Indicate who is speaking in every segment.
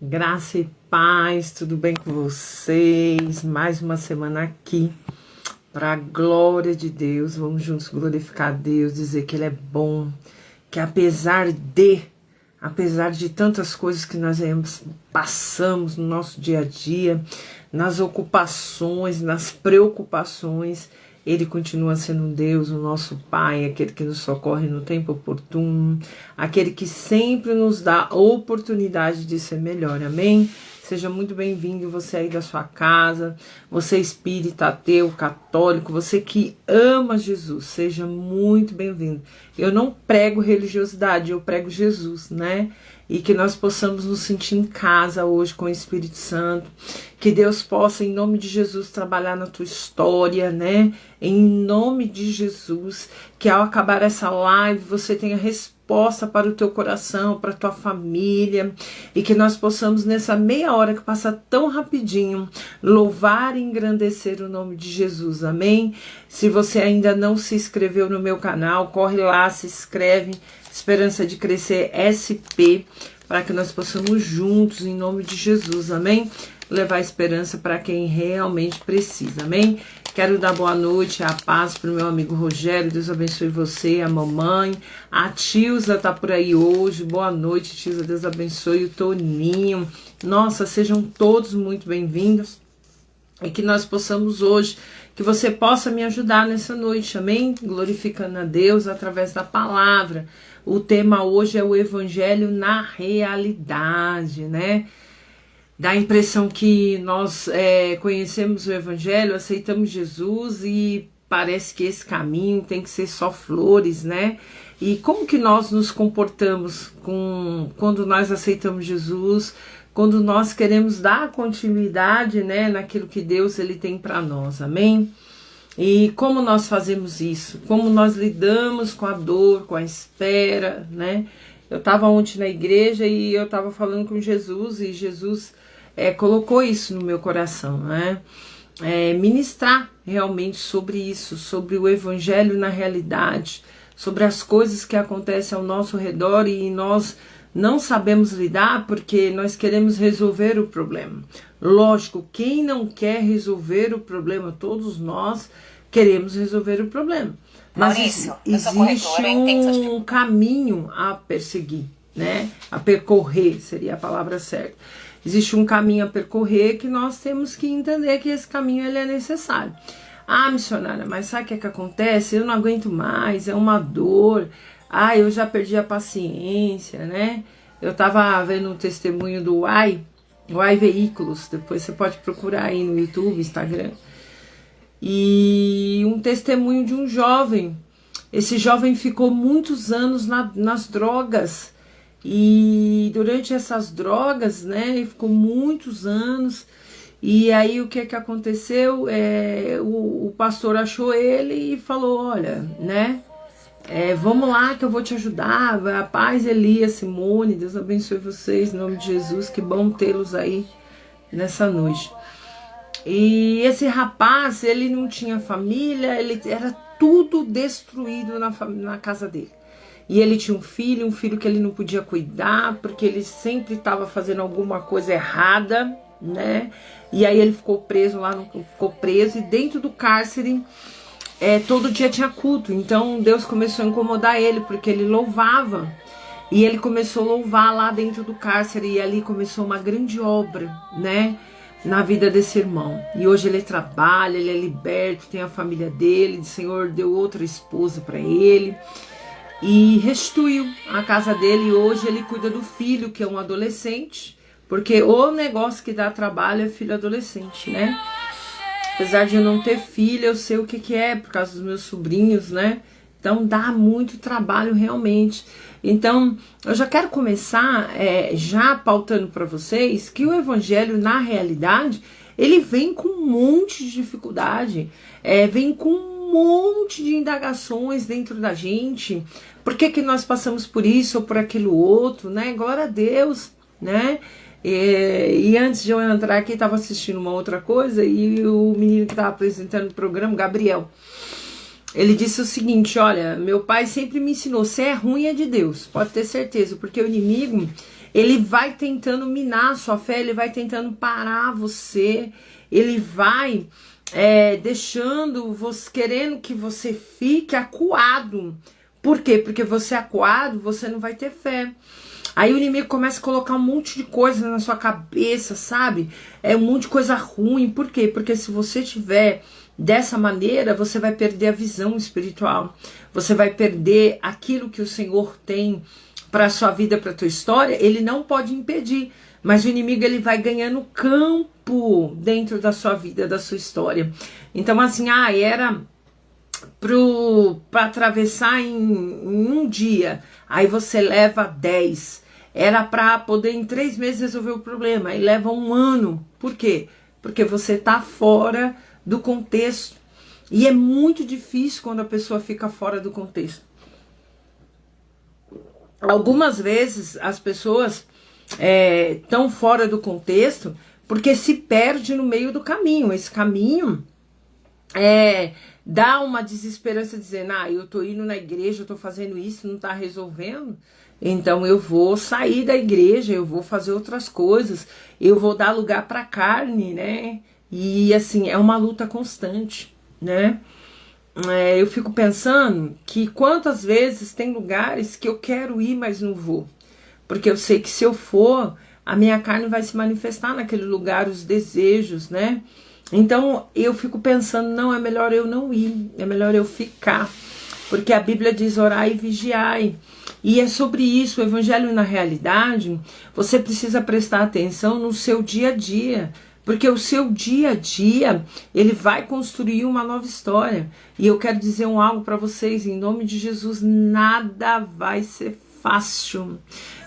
Speaker 1: Graça e paz, tudo bem com vocês? Mais uma semana aqui, para a glória de Deus. Vamos juntos glorificar a Deus, dizer que Ele é bom, que apesar de tantas coisas que nós passamos no nosso dia a dia, nas ocupações, nas preocupações, Ele continua sendo um Deus, o nosso Pai, aquele que nos socorre no tempo oportuno, aquele que sempre nos dá a oportunidade de ser melhor, amém? Seja muito bem-vindo, você aí da sua casa, você espírita, ateu, católico, você que ama Jesus, seja muito bem-vindo. Eu não prego religiosidade, eu prego Jesus, né? E que nós possamos nos sentir em casa hoje com o Espírito Santo, que Deus possa, em nome de Jesus, trabalhar na tua história, né? Em nome de Jesus, que ao acabar essa live você tenha resposta para o teu coração, para a tua família, e que nós possamos nessa meia hora que passa tão rapidinho, louvar e engrandecer o nome de Jesus, amém? Se você ainda não se inscreveu no meu canal, corre lá, se inscreve, Esperança de Crescer SP, para que nós possamos juntos, em nome de Jesus, amém? Levar esperança para quem realmente precisa, amém? Quero dar boa noite, a paz para o meu amigo Rogério, Deus abençoe você, a mamãe, a Tilza tá por aí hoje, boa noite Tilza, Deus abençoe o Toninho, nossa, sejam todos muito bem-vindos, e que nós possamos hoje, que você possa me ajudar nessa noite, amém? Glorificando a Deus através da palavra. O tema hoje é o Evangelho na realidade, né? Dá a impressão que nós conhecemos o Evangelho, aceitamos Jesus e parece que esse caminho tem que ser só flores, né? E como que nós nos comportamos quando nós aceitamos Jesus, quando nós queremos dar continuidade, né, naquilo que Deus ele tem para nós, amém? E como nós fazemos isso? Como nós lidamos com a dor, com a espera, né? Eu estava ontem na igreja e eu estava falando com Jesus e Jesus colocou isso no meu coração, né? Ministrar realmente sobre isso, sobre o Evangelho na realidade, sobre as coisas que acontecem ao nosso redor e nós não sabemos lidar porque nós queremos resolver o problema. Lógico, quem não quer resolver o problema? Todos nós queremos resolver o problema. Mas Maurício, existe um caminho a perseguir, né? A percorrer seria a palavra certa. Existe um caminho a percorrer que nós temos que entender que esse caminho ele é necessário. Ah, missionária, mas sabe o que acontece? Eu não aguento mais, é uma dor. Ah, eu já perdi a paciência, né? Eu tava vendo um testemunho do Uai Veículos, depois você pode procurar aí no YouTube, Instagram. E um testemunho de um jovem. Esse jovem ficou muitos anos nas drogas. E durante essas drogas, né, ele ficou muitos anos. E aí o que aconteceu? O pastor achou ele e falou, olha, né? Vamos lá que eu vou te ajudar. A paz, Elias, Simone, Deus abençoe vocês, em nome de Jesus, que bom tê-los aí nessa noite. E esse rapaz, ele não tinha família, ele era tudo destruído na casa dele. E ele tinha um filho que ele não podia cuidar, porque ele sempre estava fazendo alguma coisa errada, né? E aí ele ficou preso e dentro do cárcere, todo dia tinha culto. Então Deus começou a incomodar ele, porque ele louvava. E ele começou a louvar lá dentro do cárcere, e ali começou uma grande obra, né? Na vida desse irmão. E hoje ele trabalha, ele é liberto, tem a família dele, o Senhor deu outra esposa para ele. E restituiu a casa dele, e hoje ele cuida do filho, que é um adolescente, porque o negócio que dá trabalho é filho adolescente, né? Apesar de eu não ter filho, eu sei o que é, por causa dos meus sobrinhos, né? Então dá muito trabalho realmente. Então eu já quero começar já pautando para vocês que o Evangelho na realidade, ele vem com um monte de dificuldade, vem com um monte de indagações dentro da gente. Por que nós passamos por isso ou por aquilo outro, né? Glória a Deus, né? E antes de eu entrar aqui, estava assistindo uma outra coisa e o menino que estava apresentando o programa, Gabriel, ele disse o seguinte, olha, meu pai sempre me ensinou, se é ruim é de Deus, pode ter certeza, porque o inimigo, ele vai tentando minar a sua fé, ele vai tentando parar você, ele vai deixando você, querendo que você fique acuado. Por quê? Porque você acuado, você não vai ter fé. Aí o inimigo começa a colocar um monte de coisa na sua cabeça, sabe? Um monte de coisa ruim. Por quê? Porque se você tiver dessa maneira, você vai perder a visão espiritual. Você vai perder aquilo que o Senhor tem para a sua vida, para a tua história. Ele não pode impedir, mas o inimigo ele vai ganhando campo dentro da sua vida, da sua história. Então assim, era para atravessar em um dia, aí você leva 10. Era para poder em 3 meses resolver o problema, aí leva 1 ano. Por quê? Porque você está fora do contexto. E é muito difícil quando a pessoa fica fora do contexto. Algumas vezes as pessoas estão fora do contexto porque se perde no meio do caminho. Esse caminho dá uma desesperança dizendo, eu tô indo na igreja, eu tô fazendo isso, não tá resolvendo, então eu vou sair da igreja, eu vou fazer outras coisas, eu vou dar lugar pra carne, né? E assim, é uma luta constante, né? Eu fico pensando que quantas vezes tem lugares que eu quero ir, mas não vou, porque eu sei que se eu for, a minha carne vai se manifestar naquele lugar, os desejos, né? Então eu fico pensando, não, é melhor eu não ir, é melhor eu ficar, porque a Bíblia diz orai e vigiai, e é sobre isso, o evangelho na realidade, você precisa prestar atenção no seu dia a dia, porque o seu dia a dia, ele vai construir uma nova história, e eu quero dizer algo para vocês, em nome de Jesus, nada vai ser fácil,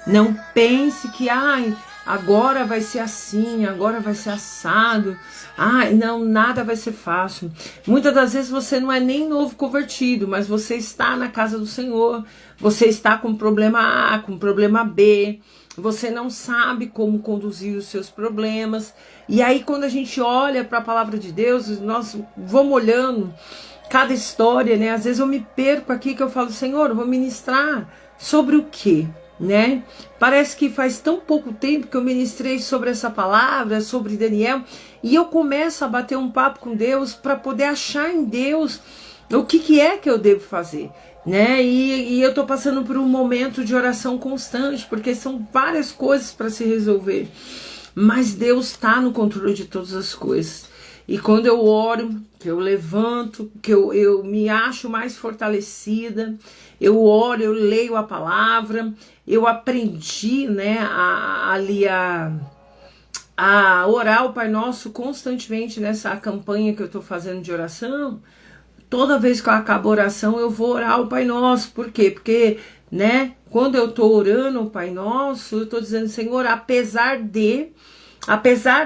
Speaker 1: não pense que, agora vai ser assim, agora vai ser assado. Não, nada vai ser fácil. Muitas das vezes você não é nem novo convertido, mas você está na casa do Senhor, você está com problema A, com problema B, você não sabe como conduzir os seus problemas. E aí quando a gente olha para a palavra de Deus, nós vamos olhando cada história, né? Às vezes eu me perco aqui que eu falo, Senhor, eu vou ministrar sobre o quê? Né? Parece que faz tão pouco tempo que eu ministrei sobre essa palavra, sobre Daniel, e eu começo a bater um papo com Deus para poder achar em Deus o que é que eu devo fazer, né? E eu tô passando por um momento de oração constante, porque são várias coisas para se resolver, mas Deus está no controle de todas as coisas. E quando eu oro, que eu levanto, que eu me acho mais fortalecida, eu oro, eu leio a palavra, eu aprendi, né, a orar o Pai Nosso constantemente nessa campanha que eu estou fazendo de oração. Toda vez que eu acabo a oração, eu vou orar o Pai Nosso. Por quê? Porque, né, quando eu estou orando o Pai Nosso, eu estou dizendo, Senhor, apesar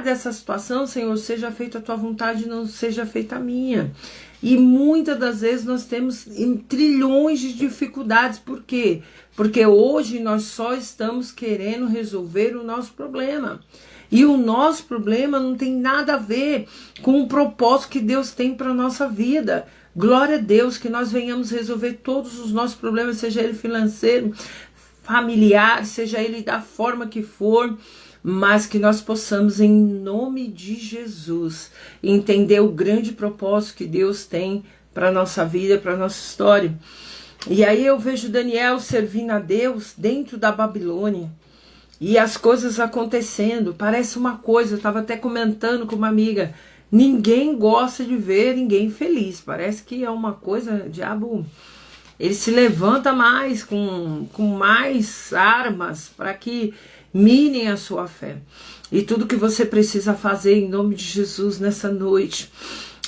Speaker 1: dessa situação, Senhor, seja feita a tua vontade, não seja feita a minha. E muitas das vezes nós temos trilhões de dificuldades. Por quê? Porque hoje nós só estamos querendo resolver o nosso problema. E o nosso problema não tem nada a ver com o propósito que Deus tem para a nossa vida. Glória a Deus que nós venhamos resolver todos os nossos problemas, seja ele financeiro, familiar, seja ele da forma que for, mas que nós possamos, em nome de Jesus, entender o grande propósito que Deus tem para a nossa vida, para a nossa história. E aí eu vejo Daniel servindo a Deus dentro da Babilônia, e as coisas acontecendo, parece uma coisa, eu estava até comentando com uma amiga, ninguém gosta de ver ninguém feliz, parece que é uma coisa, diabo, ele se levanta mais, com mais armas, para que minem a sua fé. E tudo que você precisa fazer em nome de Jesus nessa noite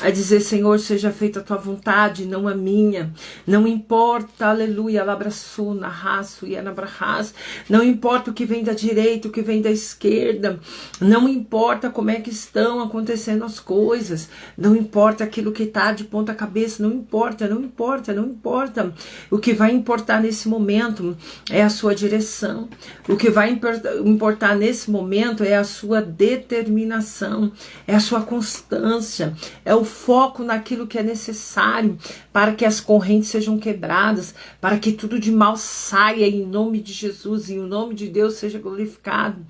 Speaker 1: é dizer, Senhor, seja feita a tua vontade, não a minha. Não importa, aleluia, labraçuna, raço e anabrahas. Não importa o que vem da direita, o que vem da esquerda. Não importa como é que estão acontecendo as coisas. Não importa aquilo que está de ponta cabeça. Não importa, não importa, não importa. O que vai importar nesse momento é a sua direção. O que vai importar nesse momento é a sua determinação, é a sua constância, é o o foco naquilo que é necessário para que as correntes sejam quebradas, para que tudo de mal saia em nome de Jesus e o nome de Deus seja glorificado.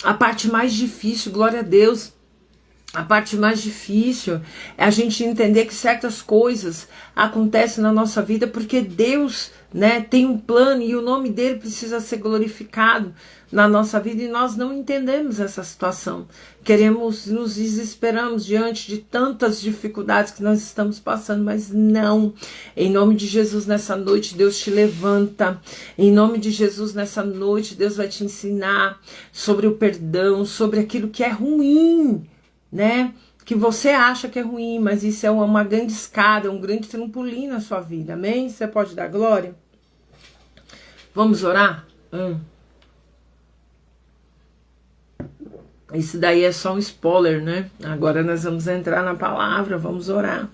Speaker 1: A parte mais difícil, glória a Deus, a parte mais difícil é a gente entender que certas coisas acontecem na nossa vida porque Deus, né, tem um plano e o nome dele precisa ser glorificado na nossa vida e nós não entendemos essa situação. Nos desesperamos diante de tantas dificuldades que nós estamos passando, mas não. Em nome de Jesus, nessa noite, Deus te levanta. Em nome de Jesus, nessa noite, Deus vai te ensinar sobre o perdão, sobre aquilo que é ruim, né? Que você acha que é ruim, mas isso é uma grande escada, um grande trampolim na sua vida, amém? Você pode dar glória? Vamos orar? Isso daí é só um spoiler, né? Agora nós vamos entrar na palavra, vamos orar.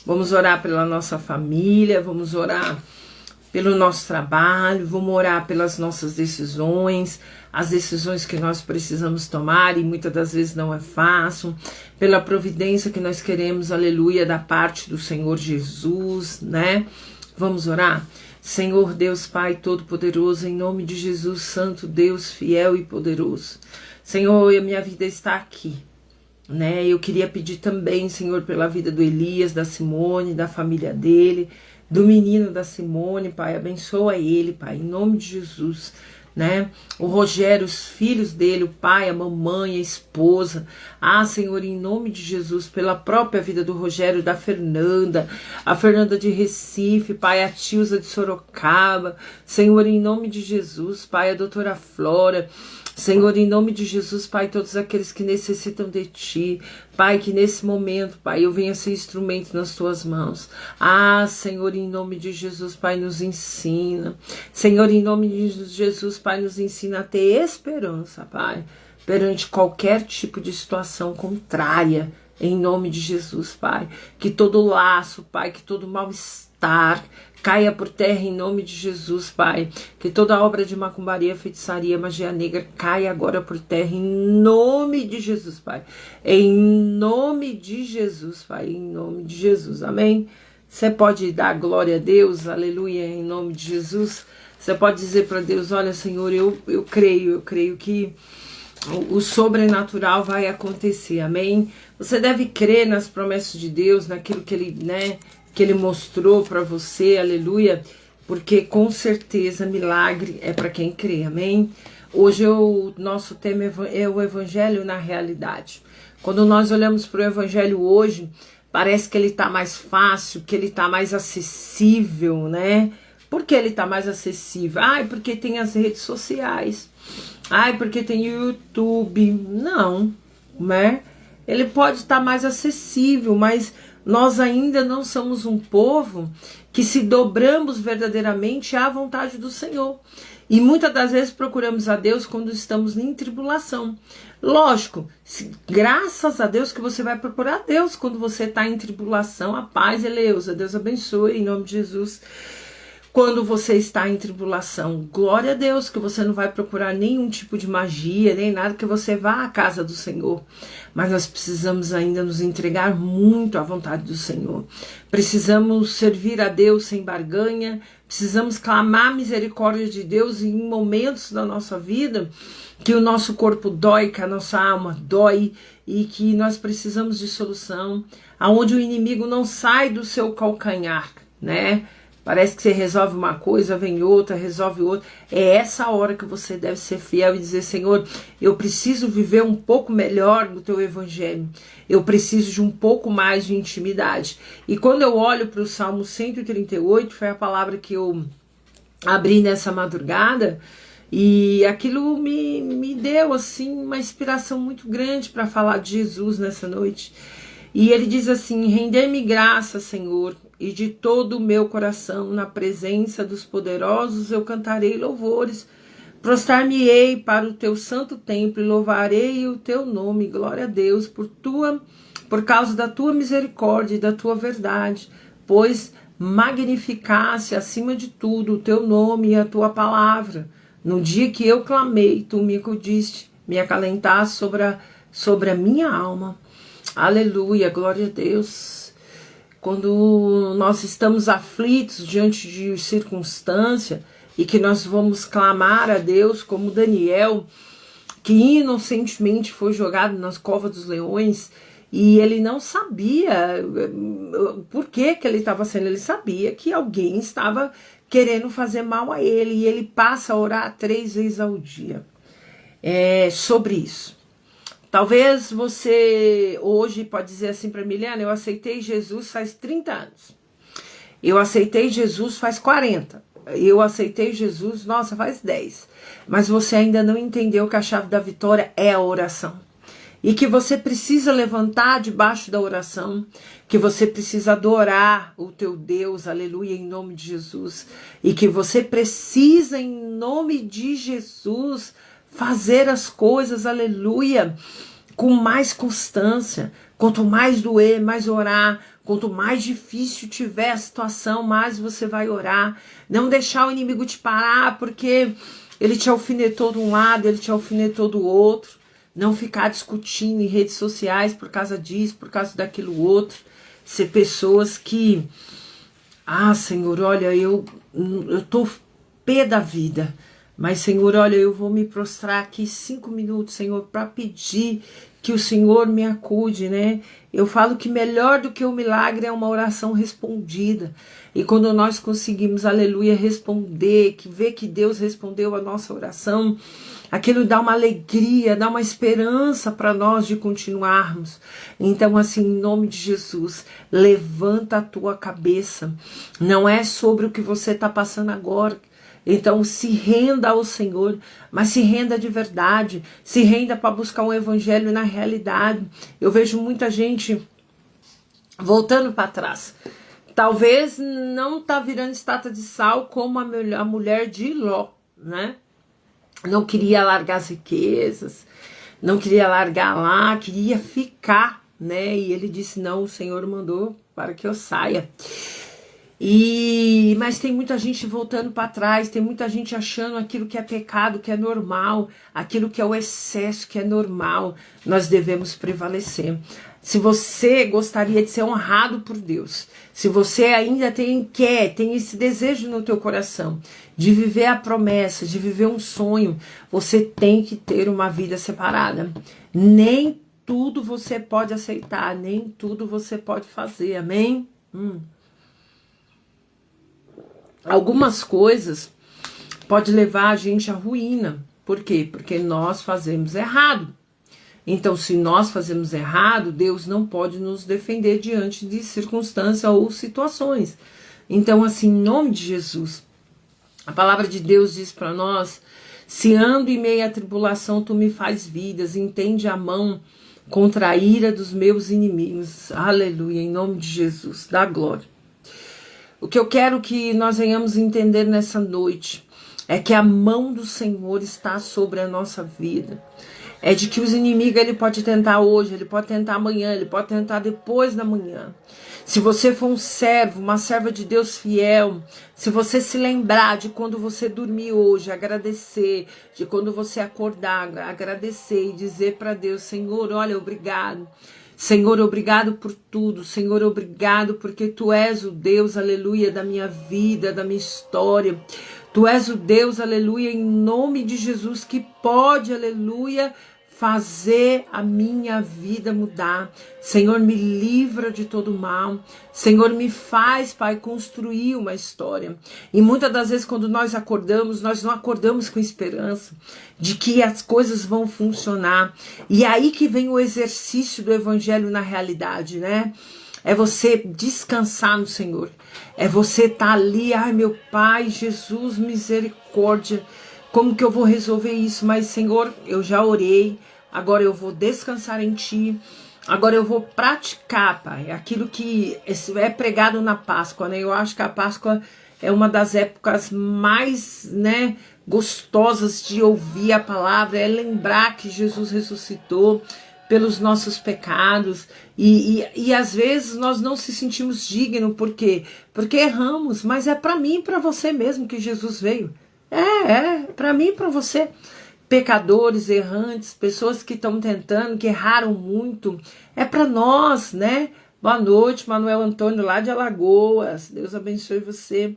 Speaker 1: Vamos orar pela nossa família, vamos orar pelo nosso trabalho, vamos orar pelas nossas decisões, as decisões que nós precisamos tomar e muitas das vezes não é fácil, pela providência que nós queremos, aleluia, da parte do Senhor Jesus, né? Vamos orar? Senhor Deus Pai Todo-Poderoso, em nome de Jesus, Santo Deus, fiel e poderoso. Senhor, a minha vida está aqui, né? Eu queria pedir também, Senhor, pela vida do Elias, da Simone, da família dele, do menino da Simone, Pai, abençoa ele, Pai, em nome de Jesus, né? O Rogério, os filhos dele, o pai, a mamãe, a esposa. Senhor, em nome de Jesus, pela própria vida do Rogério, da Fernanda, a Fernanda de Recife, Pai, a Tilza de Sorocaba, Senhor, em nome de Jesus, Pai, a doutora Flora, Senhor, em nome de Jesus, Pai, todos aqueles que necessitam de Ti, Pai, que nesse momento, Pai, eu venha ser instrumento nas Tuas mãos. Senhor, em nome de Jesus, Pai, nos ensina. Senhor, em nome de Jesus, Pai, nos ensina a ter esperança, Pai, perante qualquer tipo de situação contrária, em nome de Jesus, Pai. Que todo laço, Pai, que todo mal-estar caia por terra em nome de Jesus, Pai. Que toda obra de macumbaria, feitiçaria, magia negra caia agora por terra em nome de Jesus, Pai. Em nome de Jesus, Pai. Em nome de Jesus, amém? Você pode dar glória a Deus, aleluia, em nome de Jesus. Você pode dizer para Deus, olha, Senhor, eu creio que o sobrenatural vai acontecer, amém? Você deve crer nas promessas de Deus, naquilo que Ele, né, que Ele mostrou para você, aleluia, porque com certeza milagre é para quem crê, amém? Hoje o nosso tema é o Evangelho na realidade. Quando nós olhamos para o Evangelho hoje, parece que ele está mais fácil, que ele está mais acessível, né? Por que ele está mais acessível? Porque tem as redes sociais. Porque tem o YouTube. Não, né? Ele pode estar mais acessível, mas nós ainda não somos um povo que se dobramos verdadeiramente à vontade do Senhor. E muitas das vezes procuramos a Deus quando estamos em tribulação. Lógico, graças a Deus que você vai procurar a Deus quando você está em tribulação. A paz, Eleusa, Deus abençoe em nome de Jesus. Quando você está em tribulação, glória a Deus que você não vai procurar nenhum tipo de magia, nem nada, que você vá à casa do Senhor. Mas nós precisamos ainda nos entregar muito à vontade do Senhor. Precisamos servir a Deus sem barganha, precisamos clamar a misericórdia de Deus em momentos da nossa vida que o nosso corpo dói, que a nossa alma dói e que nós precisamos de solução, aonde o inimigo não sai do seu calcanhar, né? Parece que você resolve uma coisa, vem outra, resolve outra. É essa hora que você deve ser fiel e dizer, Senhor, eu preciso viver um pouco melhor do teu evangelho. Eu preciso de um pouco mais de intimidade. E quando eu olho para o Salmo 138, foi a palavra que eu abri nessa madrugada, e aquilo me deu assim uma inspiração muito grande para falar de Jesus nessa noite. E ele diz assim, render-me graça, Senhor, e de todo o meu coração, na presença dos poderosos, eu cantarei louvores. Prostrar-me-ei para o teu santo templo e louvarei o teu nome. Glória a Deus, por causa da tua misericórdia e da tua verdade, pois magnificasse acima de tudo o teu nome e a tua palavra. No dia que eu clamei, tu me acudiste, me acalentaste sobre a minha alma. Aleluia, glória a Deus. Quando nós estamos aflitos diante de circunstância e que nós vamos clamar a Deus, como Daniel, que inocentemente foi jogado nas covas dos leões, e ele não sabia por que ele estava sendo, ele sabia que alguém estava querendo fazer mal a ele, e ele passa a orar 3 vezes ao dia sobre isso. Talvez você hoje pode dizer assim para mim: Liliana, eu aceitei Jesus faz 30 anos. Eu aceitei Jesus faz 40. Eu aceitei Jesus, nossa, faz 10. Mas você ainda não entendeu que a chave da vitória é a oração. E que você precisa levantar debaixo da oração, que você precisa adorar o teu Deus, aleluia, em nome de Jesus. E que você precisa, em nome de Jesus, fazer as coisas, aleluia, com mais constância. Quanto mais doer, mais orar. Quanto mais difícil tiver a situação, mais você vai orar. Não deixar o inimigo te parar, porque ele te alfinetou de um lado, ele te alfinetou do outro. Não ficar discutindo em redes sociais por causa disso, por causa daquilo outro. Ser pessoas que, Senhor, olha, eu tô pé da vida. Mas, Senhor, olha, eu vou me prostrar aqui 5 minutos, Senhor, para pedir que o Senhor me acude, né? Eu falo que melhor do que o milagre é uma oração respondida. E quando nós conseguimos, aleluia, responder, que ver que Deus respondeu a nossa oração, aquilo dá uma alegria, dá uma esperança para nós de continuarmos. Então, assim, em nome de Jesus, levanta a tua cabeça. Não é sobre o que você está passando agora. Então se renda ao Senhor, mas se renda de verdade, se renda para buscar um evangelho na realidade. Eu vejo muita gente voltando para trás. Talvez não tá virando estátua de sal como a mulher de Ló, né? Não queria largar as riquezas, não queria largar lá, queria ficar, né? E ele disse: não, o Senhor mandou para que eu saia. Mas tem muita gente voltando para trás, tem muita gente achando aquilo que é pecado, que é normal, aquilo que é o excesso, que é normal. Nós devemos prevalecer. Se você gostaria de ser honrado por Deus, se você ainda tem esse desejo no teu coração de viver a promessa, de viver um sonho, você tem que ter uma vida separada. Nem tudo você pode aceitar, nem tudo você pode fazer, amém? Algumas coisas pode levar a gente à ruína. Por quê? Porque nós fazemos errado. Então, se nós fazemos errado, Deus não pode nos defender diante de circunstâncias ou situações. Então, assim, em nome de Jesus, a palavra de Deus diz para nós: se ando em meio à tribulação, tu me faz vidas, entende a mão contra a ira dos meus inimigos. Aleluia, em nome de Jesus, dá glória. O que eu quero que nós venhamos entender nessa noite é que a mão do Senhor está sobre a nossa vida. É de que os inimigos, ele pode tentar hoje, ele pode tentar amanhã, ele pode tentar depois da manhã. Se você for um servo, uma serva de Deus fiel, se você se lembrar de quando você dormir hoje, agradecer, de quando você acordar, agradecer e dizer para Deus: Senhor, olha, obrigado. Senhor, obrigado por tudo. Senhor, obrigado porque Tu és o Deus, aleluia, da minha vida, da minha história. Tu és o Deus, aleluia, em nome de Jesus, que pode, aleluia, fazer a minha vida mudar. Senhor, me livra de todo mal. Senhor, me faz, Pai, construir uma história. E muitas das vezes quando nós acordamos, nós não acordamos com esperança de que as coisas vão funcionar. E aí que vem o exercício do evangelho na realidade, né? É você descansar no Senhor. É você estar ali: ai, meu Pai, Jesus, misericórdia. Como que eu vou resolver isso? Mas, Senhor, eu já orei. Agora eu vou descansar em Ti. Agora eu vou praticar, Pai, aquilo que é pregado na Páscoa, né? Eu acho que a Páscoa é uma das épocas mais, né, gostosas de ouvir a palavra. É lembrar que Jesus ressuscitou pelos nossos pecados. E às vezes nós não se sentimos dignos. Por quê? Porque erramos. Mas é para mim e para você mesmo que Jesus veio. É para mim e para você. pecadores, errantes, pessoas que estão tentando, que erraram muito. É para nós, né? Boa noite, Manuel Antônio, lá de Alagoas. Deus abençoe você.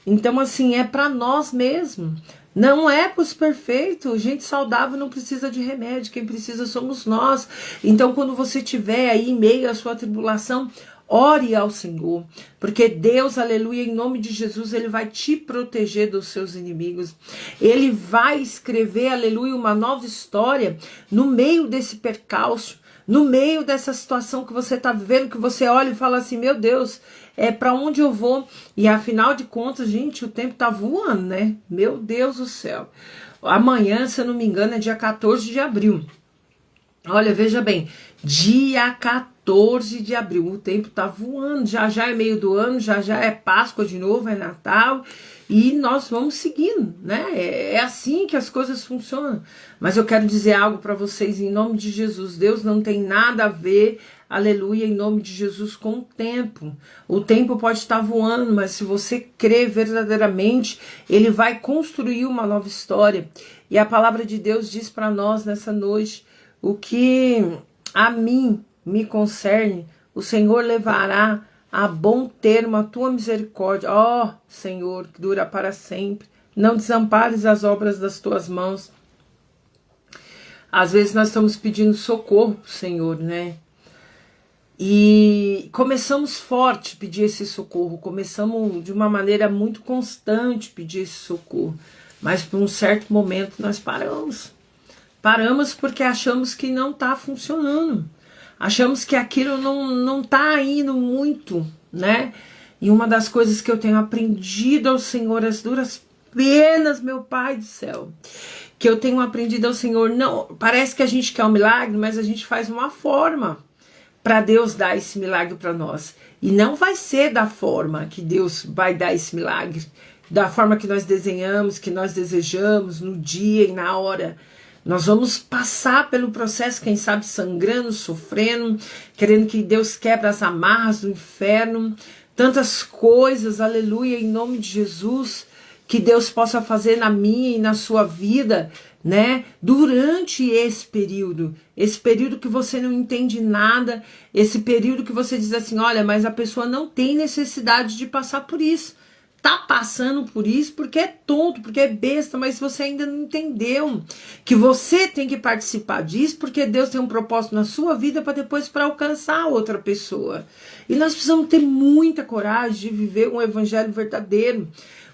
Speaker 1: Então, assim, é para nós mesmo. Não é para os perfeitos. Gente saudável não precisa de remédio. Quem precisa somos nós. Então, quando você estiver aí em meio à sua tribulação, ore ao Senhor, porque Deus, aleluia, em nome de Jesus, Ele vai te proteger dos seus inimigos. Ele vai escrever, aleluia, uma nova história no meio desse percalço, no meio dessa situação que você está vivendo, que você olha e fala assim, meu Deus, para onde eu vou? E afinal de contas, gente, o tempo tá voando, né? Meu Deus do céu. Amanhã, se eu não me engano, é dia 14 de abril. Olha, veja bem, dia 14 de abril, o tempo tá voando, já é meio do ano, já é Páscoa de novo, é Natal, e nós vamos seguindo, né? É assim que as coisas funcionam. Mas eu quero dizer algo para vocês em nome de Jesus. Deus não tem nada a ver, aleluia, em nome de Jesus, com o tempo. O tempo pode estar voando, mas se você crer verdadeiramente, Ele vai construir uma nova história. E a palavra de Deus diz para nós nessa noite, o que a mim me concerne, o Senhor levará a bom termo a tua misericórdia. Ó Senhor, que dura para sempre. Não desampares as obras das tuas mãos. Às vezes nós estamos pedindo socorro pro Senhor, né? E começamos forte a pedir esse socorro. Começamos de uma maneira muito constante a pedir esse socorro. Mas por um certo momento nós paramos. Paramos porque achamos que não está funcionando. Achamos que aquilo não está indo muito, né? E uma das coisas que eu tenho aprendido ao Senhor, as duras penas, meu Pai do céu, que eu tenho aprendido ao Senhor, não, parece que a gente quer um milagre, mas a gente faz uma forma para Deus dar esse milagre para nós. E não vai ser da forma que Deus vai dar esse milagre, da forma que nós desenhamos, que nós desejamos, no dia e na hora. Nós vamos passar pelo processo, quem sabe sangrando, sofrendo, querendo que Deus quebre as amarras do inferno, tantas coisas, aleluia, em nome de Jesus, que Deus possa fazer na minha e na sua vida, né, durante esse período que você não entende nada, esse período que você diz assim, olha, mas a pessoa não tem necessidade de passar por isso. Tá passando por isso porque é tonto, porque é besta, mas você ainda não entendeu que você tem que participar disso porque Deus tem um propósito na sua vida para depois para alcançar outra pessoa. E nós precisamos ter muita coragem de viver um evangelho verdadeiro,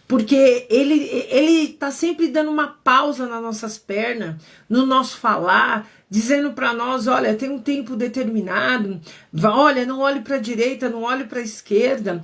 Speaker 1: porque ele tá sempre dando uma pausa nas nossas pernas, no nosso falar, dizendo para nós, olha, tem um tempo determinado, olha, não olhe para a direita, não olhe para a esquerda,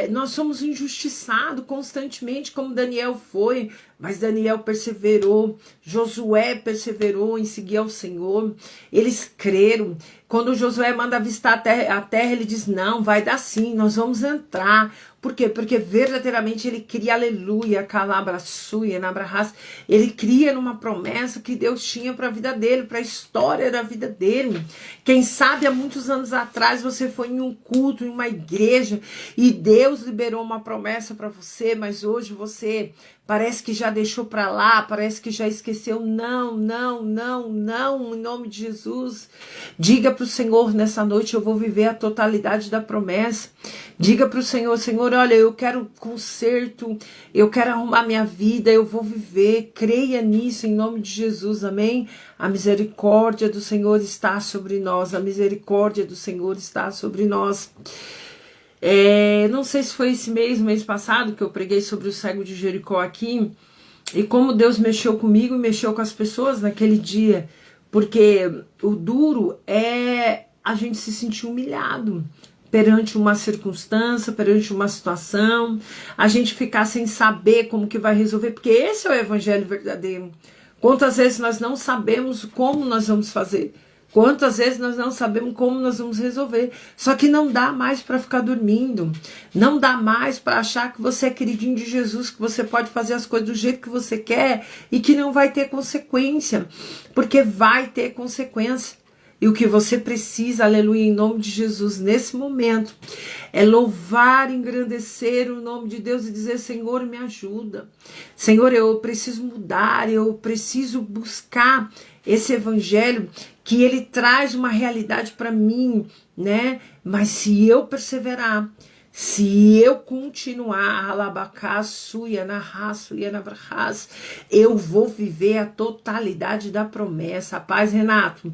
Speaker 1: nós somos injustiçados constantemente, como Daniel foi, mas Daniel perseverou, Josué perseverou em seguir ao Senhor, eles creram. Quando Josué manda avistar a terra, ele diz, não, vai dar sim, nós vamos entrar. Por quê? Porque verdadeiramente ele cria, aleluia, calabrasuia, nabrahas, ele cria numa promessa que Deus tinha para a vida dele, para a história da vida dele. Quem sabe há muitos anos atrás você foi em um culto, em uma igreja, e Deus liberou uma promessa para você, mas hoje você parece que já deixou para lá, parece que já esqueceu. Não, em nome de Jesus. Diga para o Senhor nessa noite, eu vou viver a totalidade da promessa. Diga para o Senhor, Senhor, olha, eu quero conserto, eu quero arrumar minha vida, eu vou viver. Creia nisso em nome de Jesus, amém? A misericórdia do Senhor está sobre nós, a misericórdia do Senhor está sobre nós. Não sei se foi esse mês passado, que eu preguei sobre o cego de Jericó aqui, e como Deus mexeu comigo e mexeu com as pessoas naquele dia, porque o duro é a gente se sentir humilhado perante uma circunstância, perante uma situação, a gente ficar sem saber como que vai resolver, porque esse é o evangelho verdadeiro. Quantas vezes nós não sabemos como nós vamos fazer? Quantas vezes nós não sabemos como nós vamos resolver? Só que não dá mais para ficar dormindo. Não dá mais para achar que você é queridinho de Jesus, que você pode fazer as coisas do jeito que você quer e que não vai ter consequência. Porque vai ter consequência. E o que você precisa, aleluia, em nome de Jesus, nesse momento, é louvar, engrandecer o nome de Deus e dizer: Senhor, me ajuda. Senhor, eu preciso mudar, eu preciso buscar esse evangelho que ele traz uma realidade para mim, né? Mas se eu perseverar, se eu continuar, eu vou viver a totalidade da promessa. Paz, Renato.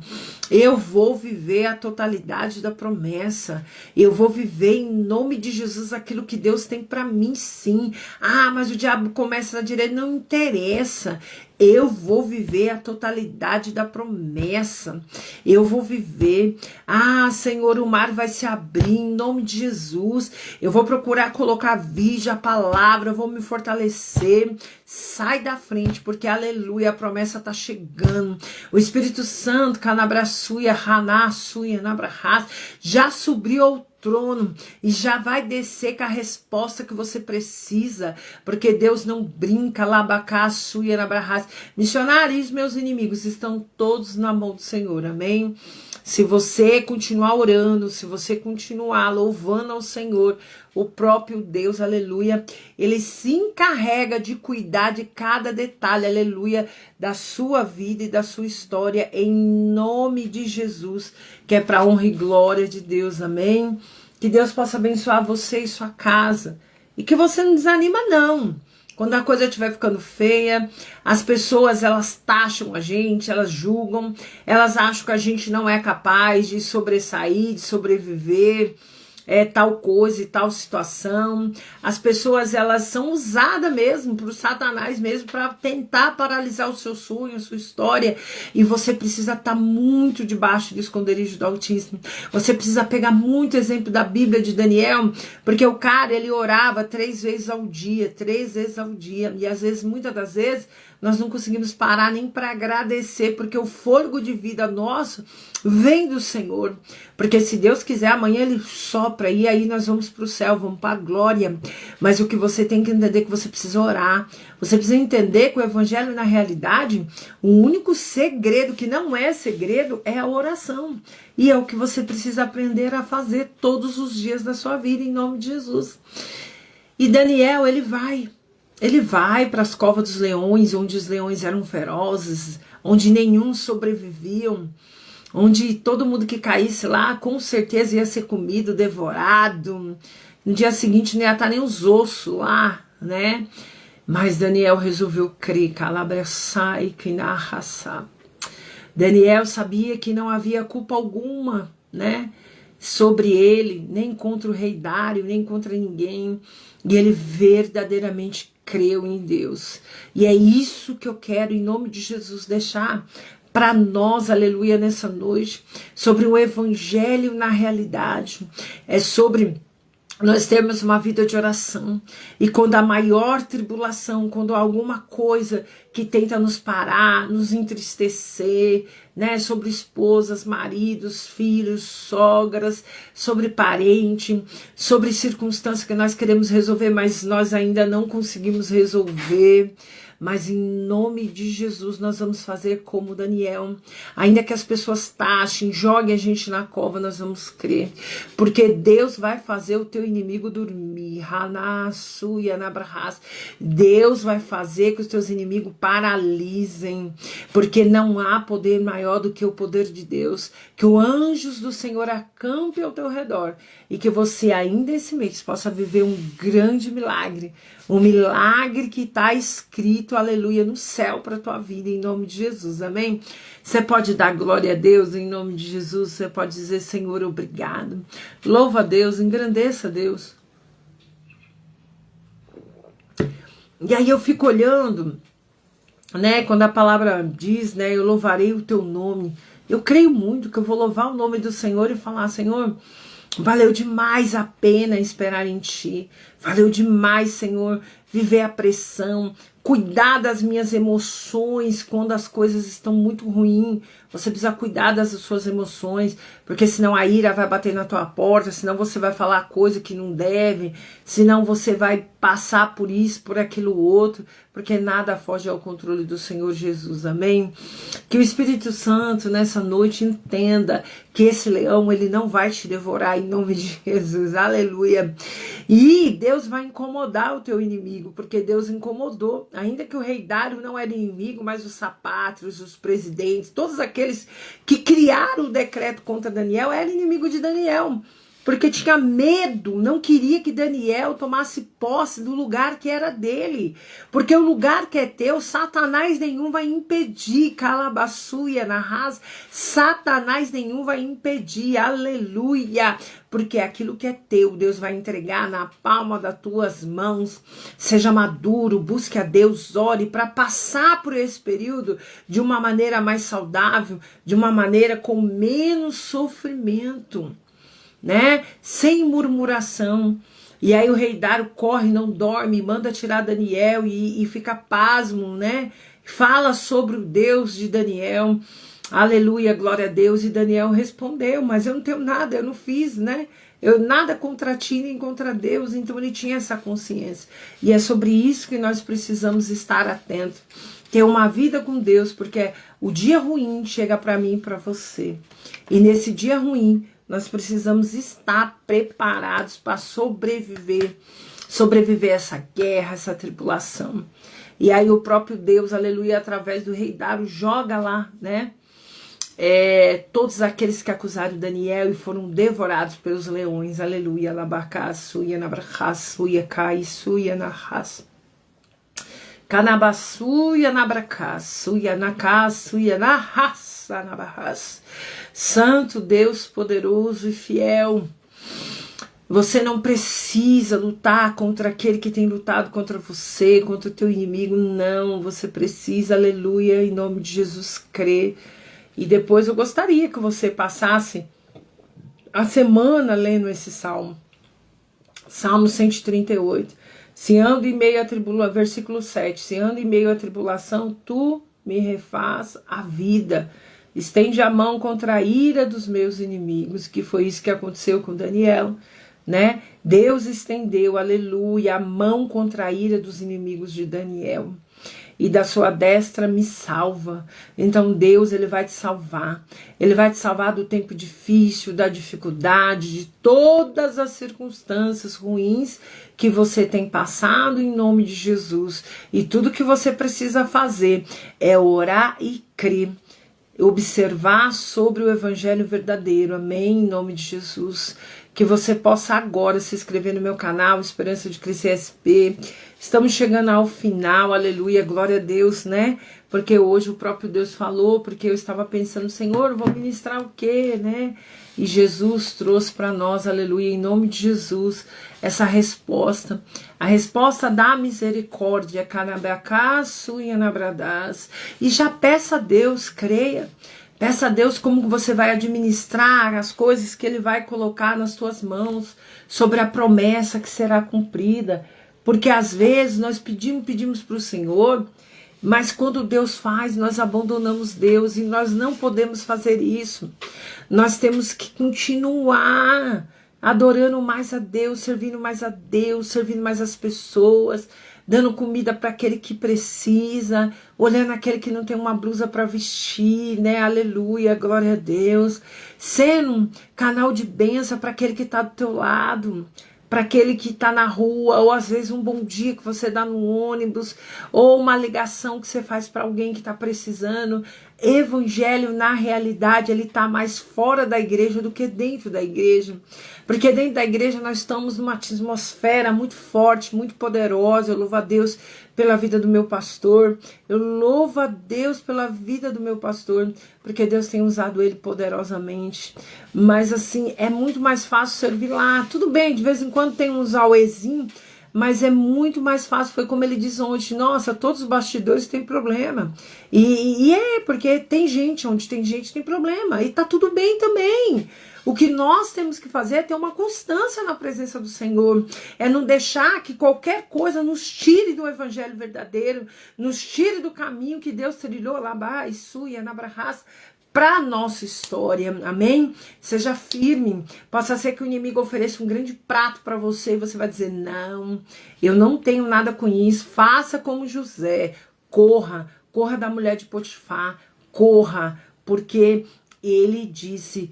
Speaker 1: Eu vou viver a totalidade da promessa. Eu vou viver em nome de Jesus aquilo que Deus tem para mim, sim. Ah, mas o diabo começa da direita. Não interessa. Eu vou viver a totalidade da promessa. Eu vou viver. Ah, Senhor, o mar vai se abrir em nome de Jesus. Eu vou procurar colocar vídeo, a palavra, eu vou me fortalecer. Sai da frente, porque aleluia, a promessa está chegando. O Espírito Santo, canabraçuia, ranassuia, nabrahas, já subiu ao trono e já vai descer com a resposta que você precisa, porque Deus não brinca. Labacaçuia, nabrahas. Missionários, meus inimigos, estão todos na mão do Senhor, amém? Se você continuar orando, se você continuar louvando ao Senhor, o próprio Deus, aleluia, ele se encarrega de cuidar de cada detalhe, aleluia, da sua vida e da sua história, em nome de Jesus, que é para honra e glória de Deus, amém? Que Deus possa abençoar você e sua casa, e que você não desanima não. Quando a coisa estiver ficando feia, as pessoas, elas taxam a gente, elas julgam, elas acham que a gente não é capaz de sobressair, de sobreviver, tal coisa e tal situação. As pessoas, elas são usadas mesmo por Satanás mesmo para tentar paralisar o seu sonho, a sua história, e você precisa estar muito debaixo do esconderijo do Altíssimo. Você precisa pegar muito exemplo da Bíblia de Daniel, porque o cara, ele orava 3 vezes ao dia, e às vezes, muitas das vezes, nós não conseguimos parar nem para agradecer, porque o fôlego de vida nosso vem do Senhor. Porque se Deus quiser, amanhã ele sopra e aí nós vamos para o céu, vamos para a glória. Mas o que você tem que entender é que você precisa orar. Você precisa entender que o evangelho, na realidade, o único segredo que não é segredo é a oração. E é o que você precisa aprender a fazer todos os dias da sua vida, em nome de Jesus. E Daniel, ele vai para as covas dos leões, onde os leões eram ferozes, onde nenhum sobreviviam, onde todo mundo que caísse lá, com certeza ia ser comido, devorado. No dia seguinte não ia estar nem os ossos lá, né? Mas Daniel resolveu crer. Daniel sabia que não havia culpa alguma, né, sobre ele, nem contra o rei Dário, nem contra ninguém. E ele verdadeiramente creu em Deus. E é isso que eu quero, em nome de Jesus, deixar para nós, aleluia, nessa noite, sobre o evangelho na realidade. É sobre nós termos uma vida de oração. E quando a maior tribulação, quando alguma coisa que tenta nos parar, nos entristecer, né, sobre esposas, maridos, filhos, sogras, sobre parente, sobre circunstâncias que nós queremos resolver, mas nós ainda não conseguimos resolver. Mas em nome de Jesus nós vamos fazer como Daniel. Ainda que as pessoas taxem, joguem a gente na cova, nós vamos crer. Porque Deus vai fazer o teu inimigo dormir. Deus vai fazer que os teus inimigos paralisem. Porque não há poder maior do que o poder de Deus. Que os anjos do Senhor acampem ao teu redor. E que você ainda esse mês possa viver um grande milagre. Um milagre que está escrito, aleluia, no céu para a tua vida, em nome de Jesus, amém? Você pode dar glória a Deus em nome de Jesus, você pode dizer: Senhor, obrigado. Louva a Deus, engrandeça a Deus. E aí eu fico olhando, né, quando a palavra diz, né, eu louvarei o teu nome. Eu creio muito que eu vou louvar o nome do Senhor e falar: Senhor, valeu demais a pena esperar em Ti. Valeu demais, Senhor, viver a pressão, cuidar das minhas emoções quando as coisas estão muito ruins. Você precisa cuidar das suas emoções, porque senão a ira vai bater na tua porta, senão você vai falar coisa que não deve, senão você vai passar por isso, por aquilo outro, porque nada foge ao controle do Senhor Jesus, amém? Que o Espírito Santo nessa noite entenda que esse leão, ele não vai te devorar em nome de Jesus, aleluia. E Deus vai incomodar o teu inimigo, porque Deus incomodou, ainda que o rei Dário não era inimigo, mas os sapátrios, os presidentes, todos aqueles que criaram o decreto contra Daniel, eram inimigo de Daniel. Porque tinha medo, não queria que Daniel tomasse posse do lugar que era dele. Porque o lugar que é teu, Satanás nenhum vai impedir. Calabassuia na rasa, Satanás nenhum vai impedir. Aleluia! Porque aquilo que é teu, Deus vai entregar na palma das tuas mãos. Seja maduro, busque a Deus, ore para passar por esse período de uma maneira mais saudável, de uma maneira com menos sofrimento, né? Sem murmuração. E aí o rei Dário corre, não dorme, manda tirar Daniel e fica pasmo, né? Fala sobre o Deus de Daniel. Aleluia, glória a Deus. E Daniel respondeu, mas eu não tenho nada, eu não fiz, né? Eu nada contra ti nem contra Deus. Então ele tinha essa consciência. E é sobre isso que nós precisamos estar atentos. Ter uma vida com Deus, porque o dia ruim chega para mim e para você. E nesse dia ruim, nós precisamos estar preparados para sobreviver a essa guerra, essa tribulação. E aí o próprio Deus, aleluia, através do rei Dário, joga lá, né? Todos aqueles que acusaram Daniel e foram devorados pelos leões, aleluia, labacassuia, nabracassuia, caissuia, narras. Canabassuia, nabracassuia, nacassuia, narraça, nabarras. Santo Deus poderoso e fiel, você não precisa lutar contra aquele que tem lutado contra você, contra o teu inimigo, não, você precisa, aleluia, em nome de Jesus, crer. E depois eu gostaria que você passasse a semana lendo esse salmo, Salmo 138, se ando em meio à tribulação, versículo 7, se ando em meio à tribulação, tu me refaz a vida. Estende a mão contra a ira dos meus inimigos, que foi isso que aconteceu com Daniel, né? Deus estendeu, aleluia, a mão contra a ira dos inimigos de Daniel. E da sua destra me salva. Então Deus, ele vai te salvar. Ele vai te salvar do tempo difícil, da dificuldade, de todas as circunstâncias ruins que você tem passado em nome de Jesus. E tudo que você precisa fazer é orar e crer. Observar sobre o evangelho verdadeiro, amém, em nome de Jesus, que você possa agora se inscrever no meu canal, Esperança de Cristo SP, estamos chegando ao final, aleluia, glória a Deus, né, porque hoje o próprio Deus falou, porque eu estava pensando, Senhor, vou ministrar o quê, né, e Jesus trouxe para nós, aleluia, em nome de Jesus, essa resposta, a resposta da misericórdia, e já peça a Deus, creia, peça a Deus como você vai administrar as coisas que Ele vai colocar nas tuas mãos, sobre a promessa que será cumprida, porque às vezes nós pedimos para o Senhor, mas quando Deus faz, nós abandonamos Deus e nós não podemos fazer isso. Nós temos que continuar adorando mais a Deus, servindo mais a Deus, servindo mais as pessoas, dando comida para aquele que precisa, olhando aquele que não tem uma blusa para vestir, né? Aleluia, glória a Deus. Sendo um canal de bênção para aquele que está do teu lado, para aquele que está na rua, ou às vezes um bom dia que você dá no ônibus, ou uma ligação que você faz para alguém que está precisando. Evangelho, na realidade, ele está mais fora da igreja do que dentro da igreja. Porque dentro da igreja nós estamos numa atmosfera muito forte, muito poderosa. Eu louvo a Deus pela vida do meu pastor. Eu louvo a Deus pela vida do meu pastor, porque Deus tem usado ele poderosamente. Mas assim, é muito mais fácil servir lá. Tudo bem, de vez em quando tem uns auezinhos, mas é muito mais fácil. Foi como ele diz ontem, nossa, todos os bastidores têm problema. E porque tem gente, onde tem gente tem problema. E tá tudo bem também. O que nós temos que fazer é ter uma constância na presença do Senhor. É não deixar que qualquer coisa nos tire do evangelho verdadeiro, nos tire do caminho que Deus trilhou lá, para a nossa história, amém? Seja firme, possa ser que o inimigo ofereça um grande prato para você e você vai dizer, não, eu não tenho nada com isso, faça como José, corra da mulher de Potifar, corra, porque ele disse,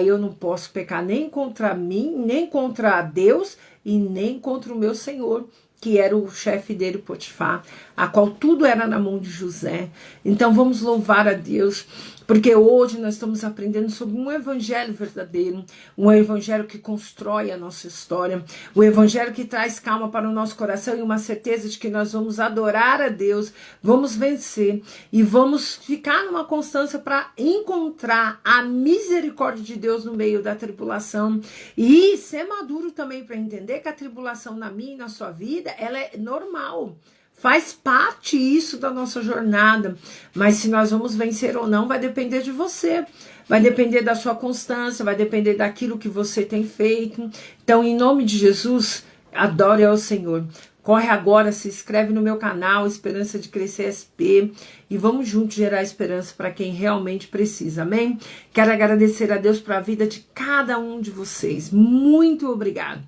Speaker 1: eu não posso pecar nem contra mim, nem contra Deus e nem contra o meu Senhor, que era o chefe dele, Potifar, a qual tudo era na mão de José. Então vamos louvar a Deus, porque hoje nós estamos aprendendo sobre um evangelho verdadeiro, um evangelho que constrói a nossa história, um evangelho que traz calma para o nosso coração e uma certeza de que nós vamos adorar a Deus, vamos vencer e vamos ficar numa constância para encontrar a misericórdia de Deus no meio da tribulação e ser maduro também para entender que a tribulação na minha e na sua vida, ela é normal. Faz parte isso da nossa jornada, mas se nós vamos vencer ou não vai depender de você, vai depender da sua constância, vai depender daquilo que você tem feito. Então, em nome de Jesus, adore ao Senhor. Corre agora, se inscreve no meu canal, Esperança de Crescer SP, e vamos juntos gerar esperança para quem realmente precisa, amém? Quero agradecer a Deus para a vida de cada um de vocês. Muito obrigado.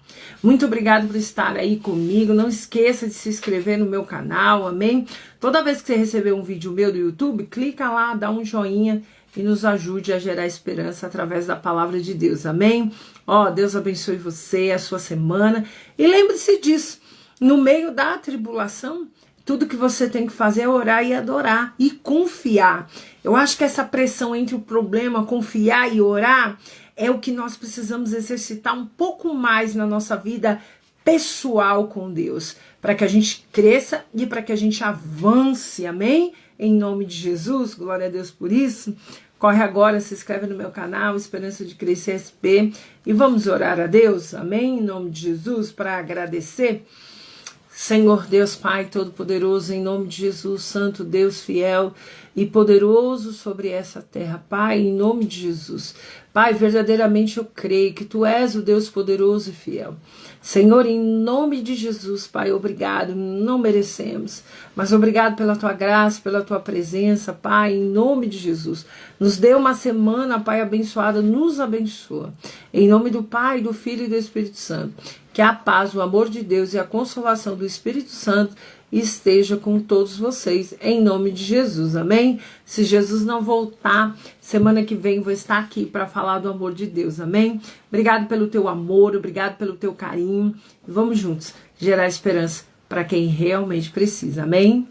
Speaker 1: Muito obrigado por estar aí comigo. Não esqueça de se inscrever no meu canal, amém? Toda vez que você receber um vídeo meu do YouTube, clica lá, dá um joinha e nos ajude a gerar esperança através da palavra de Deus, amém? Deus abençoe você, a sua semana, e lembre-se disso. No meio da tribulação, tudo que você tem que fazer é orar e adorar e confiar. Eu acho que essa pressão entre o problema, confiar e orar, é o que nós precisamos exercitar um pouco mais na nossa vida pessoal com Deus, para que a gente cresça e para que a gente avance, amém? Em nome de Jesus, glória a Deus por isso. Corre agora, se inscreve no meu canal, Esperança de Crescer SP, e vamos orar a Deus, amém? Em nome de Jesus, para agradecer. Senhor Deus Pai Todo-Poderoso, em nome de Jesus, Santo Deus fiel e poderoso sobre essa terra, Pai, em nome de Jesus. Pai, verdadeiramente eu creio que Tu és o Deus poderoso e fiel. Senhor, em nome de Jesus, Pai, obrigado, não merecemos, mas obrigado pela Tua graça, pela Tua presença, Pai, em nome de Jesus. Nos dê uma semana, Pai, abençoada, nos abençoa. Em nome do Pai, do Filho e do Espírito Santo. Que a paz, o amor de Deus e a consolação do Espírito Santo esteja com todos vocês, em nome de Jesus, amém? Se Jesus não voltar, semana que vem vou estar aqui para falar do amor de Deus, amém? Obrigado pelo teu amor, obrigado pelo teu carinho, vamos juntos gerar esperança para quem realmente precisa, amém?